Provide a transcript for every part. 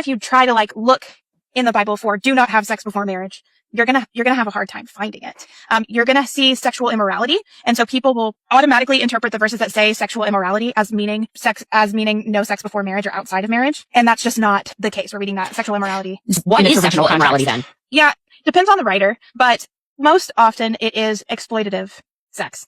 if you try to like look in the Bible for do not have sex before marriage, you're gonna have a hard time finding it. You're gonna see sexual immorality. And so people will automatically interpret the verses that say sexual immorality as meaning no sex before marriage or outside of marriage. And that's just not the case. We're reading that sexual immorality. What is sexual immorality then? Yeah, depends on the writer, but most often it is exploitative sex.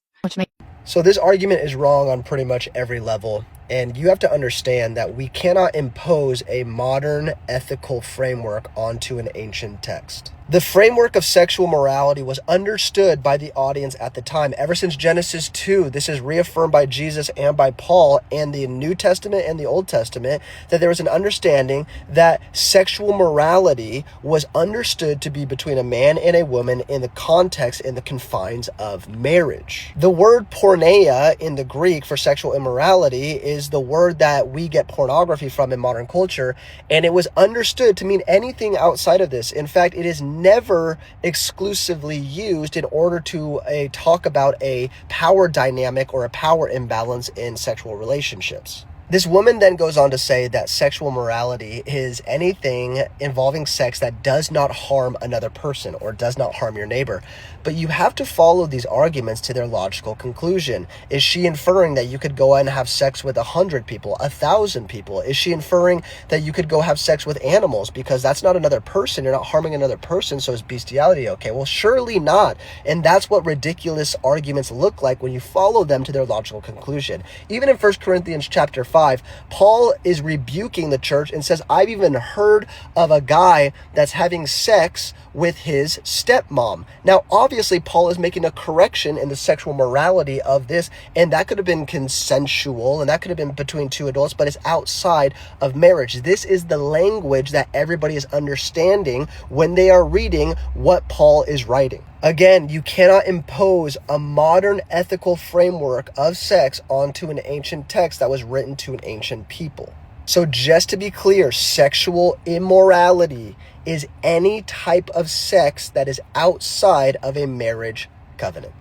So this argument is wrong on pretty much every level, and you have to understand that we cannot impose a modern ethical framework onto an ancient text. The framework of sexual morality was understood by the audience at the time. Ever since Genesis 2, this is reaffirmed by Jesus and by Paul and the New Testament and the Old Testament, that there was an understanding that sexual morality was understood to be between a man and a woman in the context, in the confines of marriage. The word porneia in the Greek for sexual immorality is the word that we get pornography from in modern culture, and it was understood to mean anything outside of this. In fact, it is never exclusively used in order to talk about a power dynamic or a power imbalance in sexual relationships. This woman then goes on to say that sexual morality is anything involving sex that does not harm another person or does not harm your neighbor. But you have to follow these arguments to their logical conclusion. Is she inferring that you could go and have sex with 100 people, 1,000 people? Is she inferring that you could go have sex with animals because that's not another person? You're not harming another person, so is bestiality okay? Well, surely not. And that's what ridiculous arguments look like when you follow them to their logical conclusion. Even in 1 Corinthians chapter 5, Paul is rebuking the church and says, I've even heard of a guy that's having sex with his stepmom. Now, obviously, Paul is making a correction in the sexual morality of this, and that could have been consensual, and that could have been between two adults, but it's outside of marriage. This is the language that everybody is understanding when they are reading what Paul is writing. Again, you cannot impose a modern ethical framework of sex onto an ancient text that was written to an ancient people. So just to be clear, sexual immorality is any type of sex that is outside of a marriage covenant.